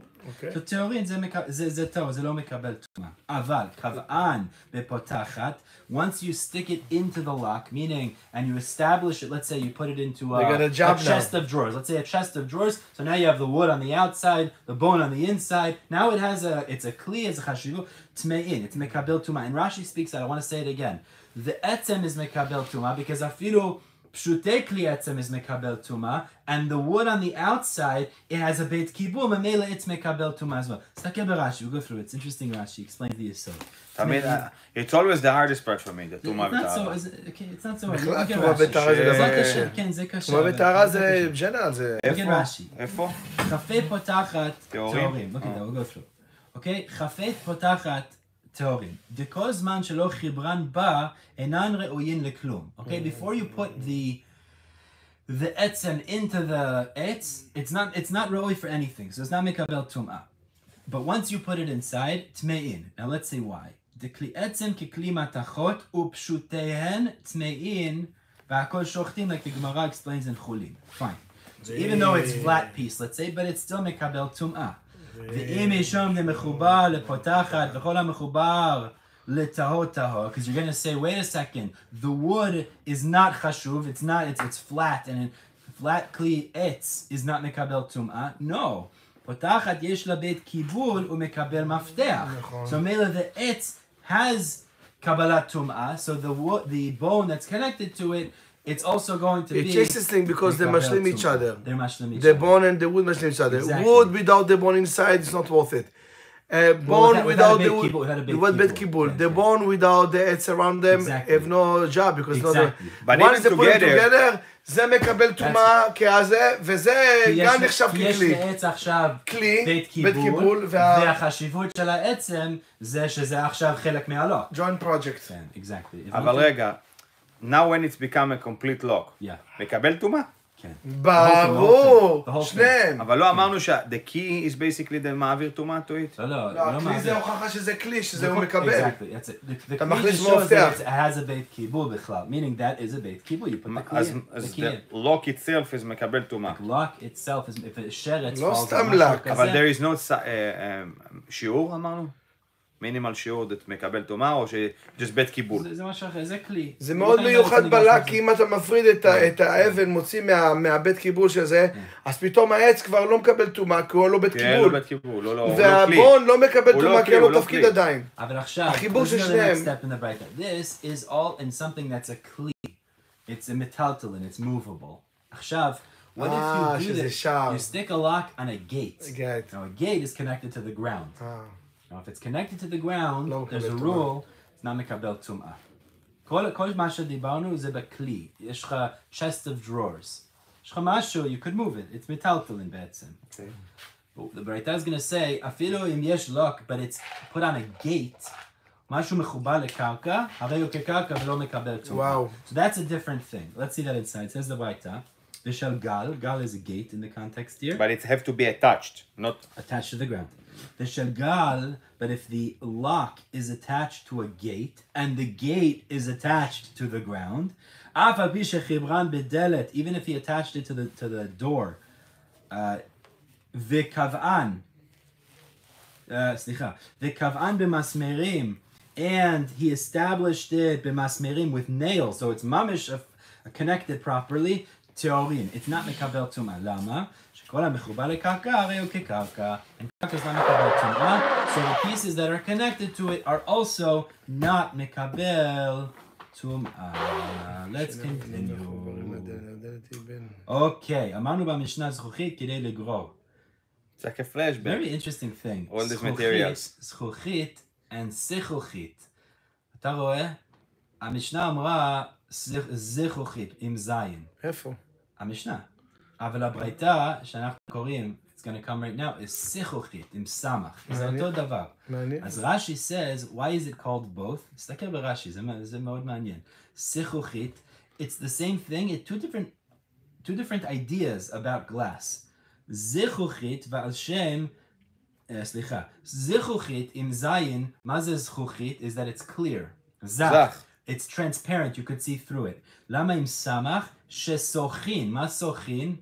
תיאורין, זה טוב, זה לא מקבל טומאה. אבל, קבען בפותחת, once you stick it into the lock, meaning, and you establish it, let's say you put it into a chest of drawers. Let's say a chest of drawers, so now you have the wood on the outside, the bone on the inside. Now it's a kli, it's a chashivu, tme'in, it's mekabel tuma. And Rashi speaks that, I want to say it again. The etzem is mekabel tuma, because afilu pshutei kli etzem is mekabel tuma, and the wood on the outside, it has a beit kibul, mamela it's mekabel tuma as well. Stakel b'Rashi, we'll go through it. It's interesting Rashi, explain the yisod. I mean, it's always the hardest part for me, the טומאה וטהרה. It's not so hard. בכלל, טומאה וטהרה זה זה דבר קשה, כן, זה קשה. טומאה וטהרה זה ג'נרל, זה... איפה? חפי פותחת טהורים. Look at that, we'll go through. אוקיי? חפי פותחת טהורים. וכל זמן שלא חיברן בה, אינן ראויין לכלום. אוקיי? Before you put the etzem into the etz, it's not ראוי for anything, so it's not מקבל טומאה. But once you put it inside, טמאין. Now let's say why. דכלי עצם ככלי מתכות ופשוטיהן טמאין והכל שוחטים, like the Gemara explains in חולין. Fine. So even though it's flat piece, let's say, but it's still מקבל טומאה. ואם ישום דמחובר לפותחת וכל המחובר לטהור טהור, because you're going to say, wait a second, the wood is not חשוב, it's flat, and flat כלי עץ is not מקבל טומאה. No. פותחת יש לה בית קיבול ומקבל מפתח. So מילא the עץ has קבלת טומאה, so the bone that's connected to it, it's also going to be... It's interesting because they משלים each other. They're משלים each The other. bone and the wood משלים each other. Exactly. Wood without the bone inside is not worth it. Bone without the wood, without beit kibul. The bone without the etz around them have no job because once they put it together, זה מקבל טומאה כזה, וזה גם נחשב ככלי. כי יש לעץ עכשיו בית קיבול, והחשיבות של העצם זה שזה עכשיו חלק מהלוק. Joint project. כן, exactly. אבל רגע, now when it's become a complete lock, מקבל טומאה? כן. ברור, שניהם. אבל לא אמרנו the key is basically the מעביר טומאה to it? לא, הכלי זה הוכחה שזה כלי, שזה הוא מקבל. Exactly, that's it. אתה The מכניס key shows מפתח. that it has a בית קיבול בכלל, meaning that is a בית קיבול, you put the key in. אז the lock itself is מקבל טומאה. Lock itself is, if a שרץ לא falls סתם on משהו לק. אבל כזה, there is no שיעור אמרנו? מינימל שיעור מקבל טומאה או just בית קיבול? זה משהו אחר, זה כלי. זה מאוד מיוחד בלק, כי אם אתה מפריד את האבן, מוציא מהבית קיבול של זה, אז פתאום העץ כבר לא מקבל טומאה, כי הוא לא בית כן, לא קיבול. בית קיבול, לא כלי. והבון לא מקבל הוא לא טומאה, כי כלי, אין הוא לו לא תפקיד כלי. עדיין. אבל עכשיו, החיבור let's של go to the שניהם. next step in the Braita. This is all in something that's a kli. It's a metaltalin, it's movable. עכשיו, what if you do שזה this? שער. You stick a lock on a gate. Gate. Now a gate is connected to the ground. Now if it's connected to the ground, לא there's a מקבל rule, it's not מקבל טומאה. כל מה שדיברנו זה בכלי. יש לך chest of drawers. יש לך משהו, you could move it. It's metaltalin בעצם. The Braita is going to say, אפילו אם יש lock, but it's put on a gate, משהו מחובר לקרקע, הרי הוא כקרקע ולא מקבל טומאה. וואו. So that's a different thing. Let's see that inside. It says the Braita, Vishal gal. Gal is a gate in the context here. But it have to be attached, not attached to the ground. Vishal gal, but if the lock is attached to a gate and the gate is attached to the ground, even if he attached it to the door, Vikav'an b'masmerim, and he established it b'masmerim with nails, so it's mamish connected properly. Teorin, it's not mekabel tumah. Lama? Shekol ha'mechubar lekarka harei hu kekarka, and karka is not mekabel tumah. So the pieces that are connected to it are also not mekabel tumah. Let's continue. Okay, amanu b'mishnah zchuchit kidei legror. it's like a flashback. Very interesting thing. All these materials. זכוכית and שיחוכית. אתה רואה? המשנה אמרה זכוכית עם זין. איפה? המשנה. אבל הברייתא שאנחנו קוראים, it's going to come right now, is שיחוכית עם סמך. זה אותו דבר. מעניין. אז רש"י says, why is it called both? תסתכל ברש"י, זה מאוד מעניין. שיחוכית, it's the same thing, it's two different ideas about glass. זכוכית ועל שם, סליחה, זכוכית עם זין, מה זה זכוכית? is that it's clear. זך. It's transparent, you could see through it. למה עם סמך? שסוכין, מה סוכין?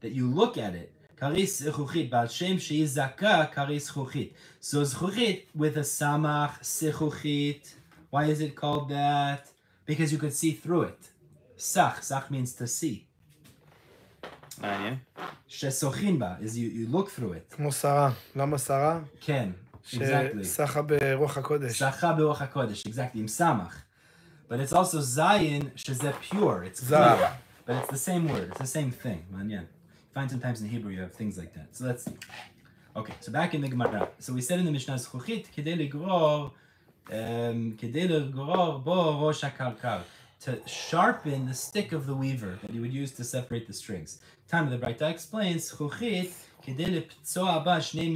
That you look at it. קריס זכוכית, בעל שם שהיא זכה, קריס זכוכית. So זכוכית with a סמך, זכוכית. Why is it called that? Because you could see through it. סך, סך means to see. מעניין. שסוכין בה, is you look through it. כמו שרה. למה שרה? כן, exactly. שחה ברוח הקודש. שחה ברוח הקודש, exactly, עם סמך. But it's also zayin, שזה pure, it's clear. But it's the same word, it's the same thing. מעניין. You find sometimes in Hebrew you have things like that. So let's see. Okay, so back in the Gemara. So we said in the Mishnah, זכוכית כדי לגרור בו ראש הקרקר. To sharpen the stick of the weaver that he would use to separate the strings. Time of the Braita explains, זכוכית כדי לפצוע בה שני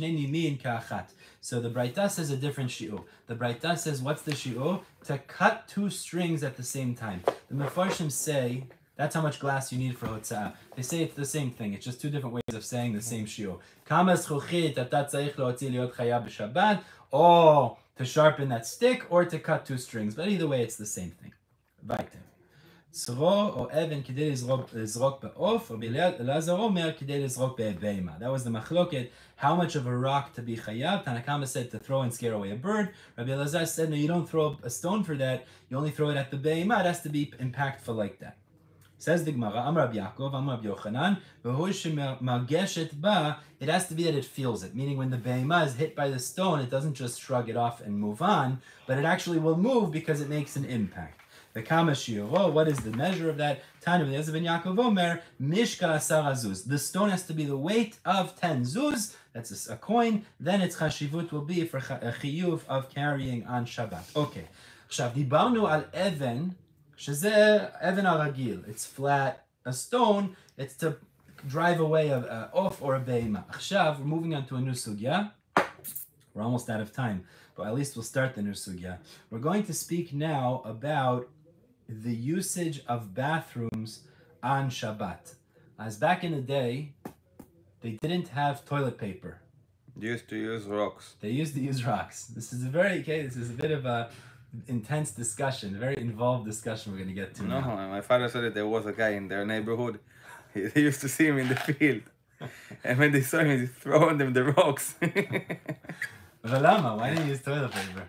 נימין כאחת. So the Braita says a different shi'ur. The Braita says, what's the shi'ur? To cut two strings at the same time. The Mefarshim say, that's how much glass you need for hotza'ah. They say it's the same thing. It's just two different ways of saying the same shi'ur. Kama זכוכית אתה צריך להוציא להיות חייב בשבת, or to sharpen that stick, or to cut two strings. But either way, it's the same thing. Weiter. צרור או אבן כדי לזרוק בעוף, רבי אלעזר אומר כדי לזרוק בבהמה. That was the machloket, how much of a rock to be chayav. Tanakama said to throw and scare away a bird. Rabbi Elazar said, no, you don't throw a stone for that, you only throw it at the behema. It has to be impactful like that. Says the Gemara, Amar Rabbi Yaakov, Amar Rabbi Yochanan, v'hu shemargeshet ba, it has to be that it feels it. Meaning when the behema is hit by the stone, it doesn't just shrug it off and move on, but it actually will move because it makes an impact. The kama shiuro, what is the measure of that? Tanu Eliezer ben Yaakov Omer, mishka asar zuz. The stone has to be the weight of 10 zuz, that's a coin, then its chashivut will be for a chiyuv of carrying on Shabbat. Okay, עכשיו דיברנו על אבן, שזה אבן הרגיל, it's flat, a stone, it's to drive away a off or a behema. עכשיו, we're moving on to a new sugya. We're almost out of time, but at least we'll start the new sugya. We're going to speak now about the usage of bathrooms on Shabbat. As back in the day, they didn't have toilet paper. They used to use rocks. They used to use rocks. This is a bit of a intense discussion, a very involved discussion we're going to get to now. No, my father said that there was a guy in their neighborhood. They used to see him in the field. And when they saw him, they throw them the rocks. Lama, why didn't you use toilet paper?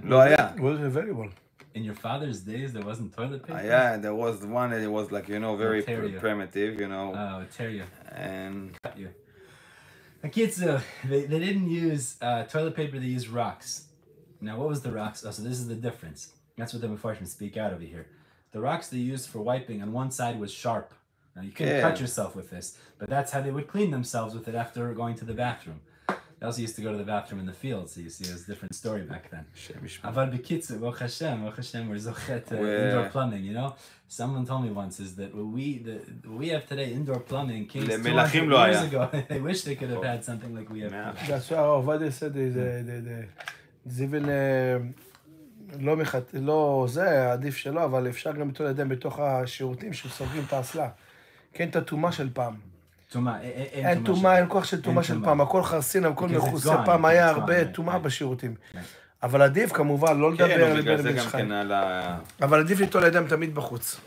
לא היה. It wasn't available. In your father's days, there wasn't toilet paper? Yeah, there was one that it was like, very primitive, Oh, it tear you. And Cut you. Akitsu, they didn't use toilet paper, they used rocks. Now, what was the rocks? Oh, so this is the difference. That's what the Mefarshim speak out over here. The rocks they used for wiping on one side was sharp. Now, you couldn't cut yourself with this, but that's how they would clean themselves with it after going to the bathroom. They also used to go to the bathroom in the field, so you see, it was a different story back then. Aval b'kitzu, Baruch Hashem, we're zochet indoor plumbing, Someone told me once is that we have today indoor plumbing, kings 200 years ago, they wish they could have had something like we have today. That's what Ovadia said, there's even לא זה, עדיף שלא, אבל אפשר גם ליטול ידיים בתוך השירותים שסוגרים את האסלה. כן, את הטומאה של פעם. טומאה, אין טומאה, אין כוח של טומאה של פעם, הכל חרסין, הכל מכוסה, פעם היה הרבה טומאה בשירותים. אבל עדיף כמובן, לא לדבר על בן בן שחיים. אבל עדיף ליטול ידיים תמיד בחוץ.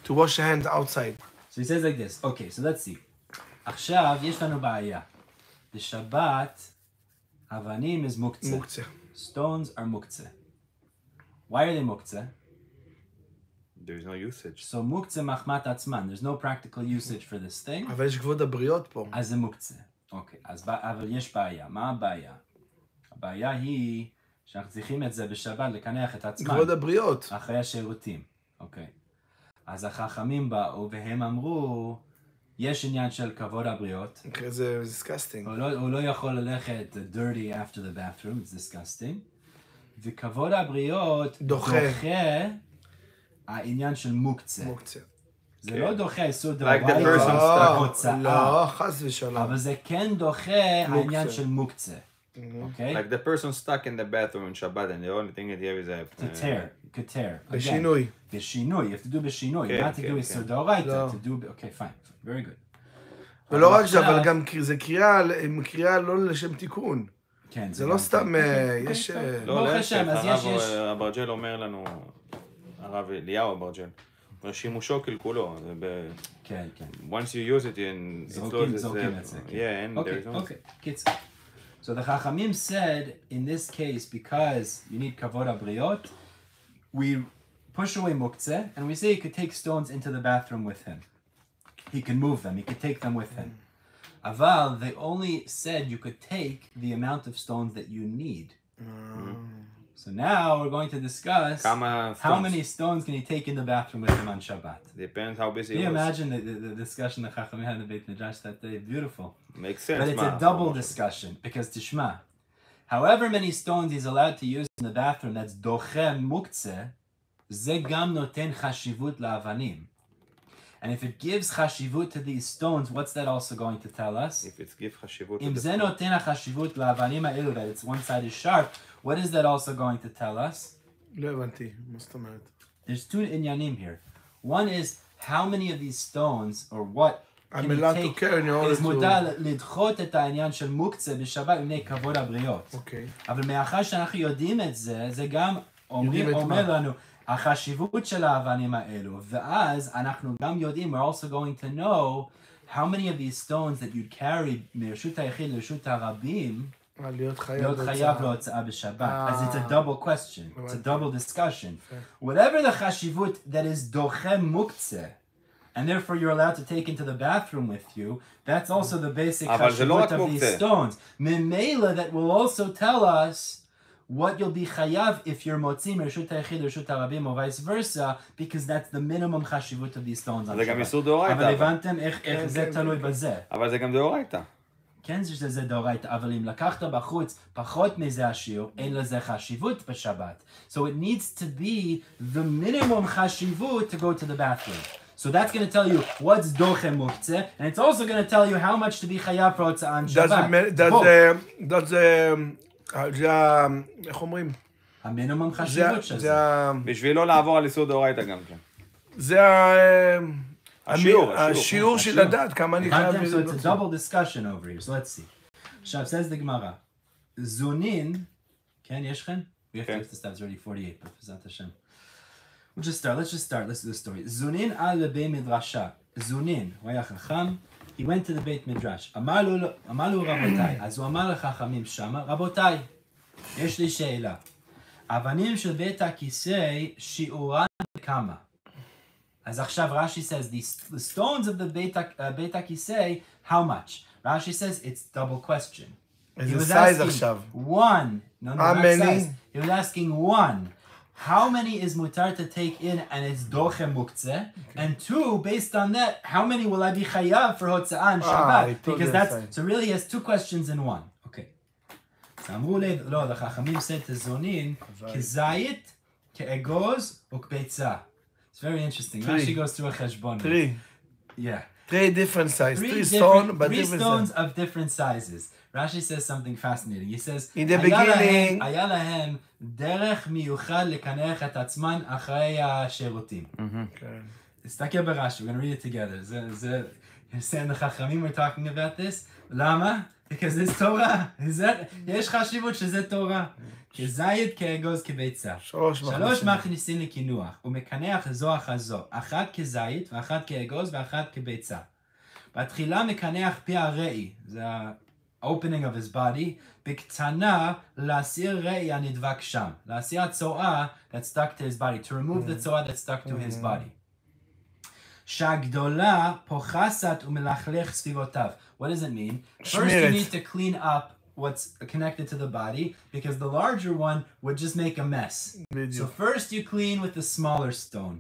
To wash your hands outside. So he says like this, okay, so let's see. עכשיו יש לנו בעיה. בשבת, אבנים is מוקצה. מוקצה. Stones are מוקצה. Why are they מוקצה? There's no usage. So מוקצה מחמת עצמן. There's no practical usage for this thing. אבל יש כבוד הבריות פה. אז זה מוקצה. אוקיי, אבל יש בעיה. מה הבעיה? הבעיה היא שאנחנו צריכים את זה בשבת לקנח את עצמם. כבוד הבריות. אחרי השירותים. אוקיי. אז החכמים באו והם אמרו, יש עניין של כבוד הבריות. אוקיי, זה disgusting. הוא לא יכול ללכת dirty after the bathroom, it's disgusting. וכבוד הבריות דוחה העניין של מוקצה. מוקצה. זה לא דוחה איסור דאורייתא. לא, חס ושלום. אבל זה כן דוחה העניין של מוקצה. Okay? Like the person stuck in the bathroom on Shabbat and the only thing that here is a... To tear. בשינוי. בשינוי, you have to do בשינוי. Not to do איסור דאורייתא, to do... Okay, fine. Very good. ולא רק זה, אבל גם זה קריאה לא לשם תיקון. כן. זה לא סתם, יש... לא, הרב אברג'ל אומר לנו, הרב אליהו אברג'ל, שימושו כלכולו. כן, כן. Once you use it, זורקים את זה. Yeah, and there's no... Okay, קיצר. So the Chachamim said, in this case, because you need kavod habriot, we push away muktzeh, and we say he could take stones into the bathroom with him. He can move them, he could take them with him. Aval, they only said you could take the amount of stones that you need. So now we're going to discuss how many stones can he take in the bathroom with him on Shabbat. Depends how busy he was. Can you imagine the discussion that Chachamim had in the Beit Midrash that day? Beautiful. Makes sense. But it's a double discussion because Tishma, however many stones he's allowed to use in the bathroom that's doche muktzeh, ze gam noten chashivut la'avanim. And if it gives chashivut to these stones, what's that also going to tell us? If it gives chashivut to the stones. chashivut la'avanim ha'elu, that it's one side is sharp, what is that also going to tell us? There's two inyanim here. One is how many of these stones, or what can you take, is מודע לדחות את העניין של מוקצה בשבת מפני כבוד הבריות. אבל מאחר שאנחנו יודעים את זה, זה גם אומר לנו, החשיבות של האבנים האלו, ואז אנחנו גם יודעים, we're also going to know how many of these stones that you'd carry מרשות היחיד לרשות הרבים, להיות חייב להוצאה בשבת. אז it's a double question, it's a double discussion. Whatever the חשיבות that is דוחה מוקצה, and therefore you're allowed to take into the bathroom with you, that's also the basic חשיבות of these stones. ממילא that will also tell us what you'll be chayav if you're motzi mershut היחיד לרשות הרבים or vice versa, because that's the minimum חשיבות of these stones on זה גם איסור דאורייתא. אבל הבנתם איך זה תלוי בזה. אבל זה גם דאורייתא. כן, זה דאורייתא, אבל אם לקחת בחוץ פחות מזה השיעור, אין לזה חשיבות בשבת. So it needs to be the minimum חשיבות to go to the bathroom. So that's going to tell you what's doche muktzeh, and it's also going to tell you how much to be chayav for הוצאה on Shabbat. איך אומרים? המינימום חשיבות של זה. בשביל לא לעבור על איסור דאורייתא גם כן. זה השיעור של הדת, כמה אני חייב... So it's a double discussion over here, so let's see. עכשיו, says the Gemara, זונין, כן, יש לכם? We have to stop, it's already 48, but בעזרת השם. Let's just start, let's do the story. זונין על לבית מדרשה, זונין, הוא היה חכם, he went to the בית מדרש, אמר לו רבותיי, אז הוא אמר לחכמים שמה, רבותיי, יש לי שאלה, אבנים של בית הכיסא שיעורן כמה? אז עכשיו רש"י says, the stones of the בית הכיסא, how much? Rashi says, it's double question. He was asking one, not size. He was asking one, how many is mutar to take in and it's doche muktzeh? And two, based on that, how many will I be chayav for hotzah on Shabbat? Because that's, so really he has two questions in one. Okay. So אמרו לי, לא, the Chachamim said to Zonin, כזית, כאגוז, וכביצה. It's very interesting. Rashi goes through a cheshbon. Three. Yeah. Three different sizes. Three stones of different sizes. Rashi says something fascinating. He says, in the beginning, היה להם דרך מיוחד לקנח את עצמן אחרי השירותים. תסתכל ברש"י, we're going to read it together. You're saying the Chachamim were talking about this? למה? Because it's Torah. יש חשיבות שזה תורה. כזית, כאגוז, כביצה. שלוש מכניסים לקינוח, ומקנח זו אחר זו. אחת כזית, ואחת כאגוז, ואחת כביצה. בתחילה מקנח פי הראי, זה ה-opening of his body, בקטנה להסיר ראי הנדבק שם. להסיר הצואה that stuck to his body, to remove the צואה that stuck to his body. שהגדולה פוחסת ומלכלך סביבותיו. What does it mean? First you need to clean up what's connected to the body, because the larger one would just make a mess. So first you clean with the smaller stone.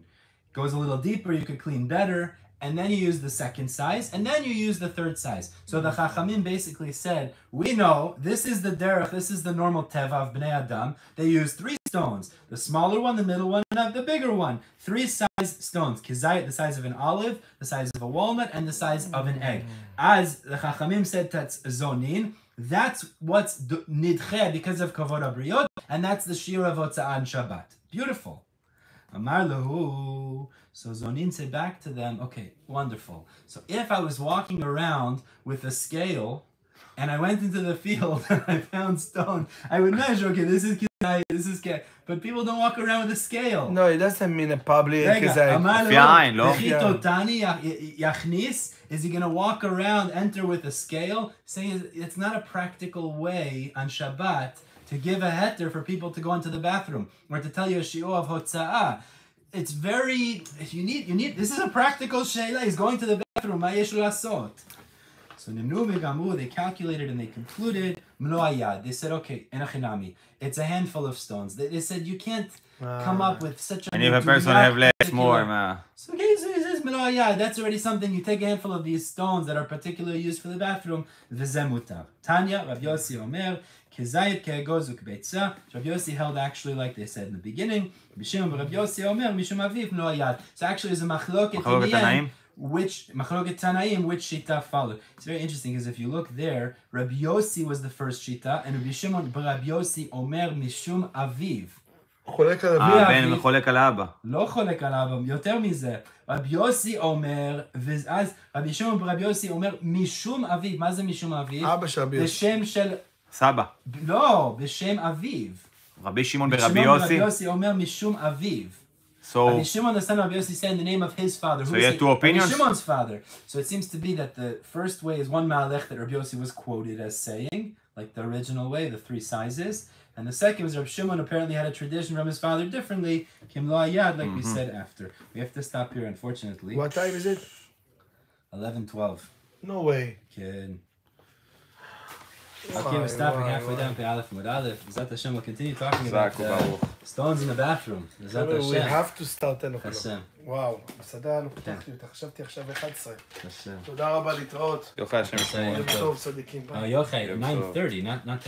Goes a little deeper, you could clean better, and then you use the second size, and then you use the third size. So the Chachamim basically said, we know this is the derech, this is the normal teva of Bnei Adam. They use 3 stones, the smaller one, the middle one, and the bigger one. 3 size stones, kizayit, the size of an olive, the size of a walnut, and the size of an egg. As the Chachamim said, that's zonin. That's what's nidche because of kavod abriot, and that's the shir of hotza'ah on Shabbat. Beautiful. Amar lahu. So Zonin said back to them, okay, wonderful. So if I was walking around with a scale, and I went into the field and I found stone, I would measure, okay, this is kizayit, this is kizayit. But people don't walk around with a scale. No, it doesn't mean a public kizayit. Is he going to walk around, enter with a scale? Saying it's not a practical way on Shabbat to give a heter for people to go into the bathroom or to tell you a shiur of hotza'ah. It's very, you need, this is a practical sheila. He's going to the bathroom. Ma yesh lasot. So they calculated and they concluded, they said, okay, enachinami, it's a handful of stones. They said, you can't come up with such a... And if a person have less, more, man. So he says, that's already something. You take a handful of these stones that are particularly used for the bathroom, v'zemutar. Tanya, Rav Yossi Omer, kezayit ke'egoz u'kbeitza. Rav Yossi held actually like they said in the beginning, b'shem Rav Yossi Omer, mishum aviv mlo. So actually there's a machloket in the end. Which Machloket Tanaim, which Shita followed. It's very interesting because if you look there, Rabbi Yossi was the first Shita, and Rabbi Shimon Rabbi Yossi Omer Mishum Aviv. חולק על אביו. הבן חולק על האבא. לא חולק על האבא, יותר מזה. רבי יוסי אומר, ואז רבי שמעון ברבי יוסי אומר, משום אביו. מה זה משום אביו? אבא של אביו. בשם של... סבא. לא, בשם אביו. רבי שמעון ברבי יוסי? רבי יוסי אומר משום אביו. So, Rabbi Shimon, the son of Rabbi Yossi, said in the name of his father. So you have 2 opinions? Rabbi Shimon's father. So it seems to be that the first way is one malech that Rabbi Yossi was quoted as saying, like the original way, the 3 sizes. And the second was Rabbi Shimon apparently had a tradition from his father differently, Kim Lo Ayad, like we said after. We have to stop here, unfortunately. What time is it? 11:12. No way. Kid. Okay, we're stopping halfway down to Aleph Amud Aleph. Zat Hashem will continue talking about stones in the bathroom. Zat Hashem. We have to start 10 o'clock. Hashem. וואו, מסעדה, לא פתחתי אותה, חשבתי עכשיו 11. Hashem. תודה רבה להתראות. יוחאי, השם ישמור. טוב, צדיקים. Oh, Yochai, 9:30, not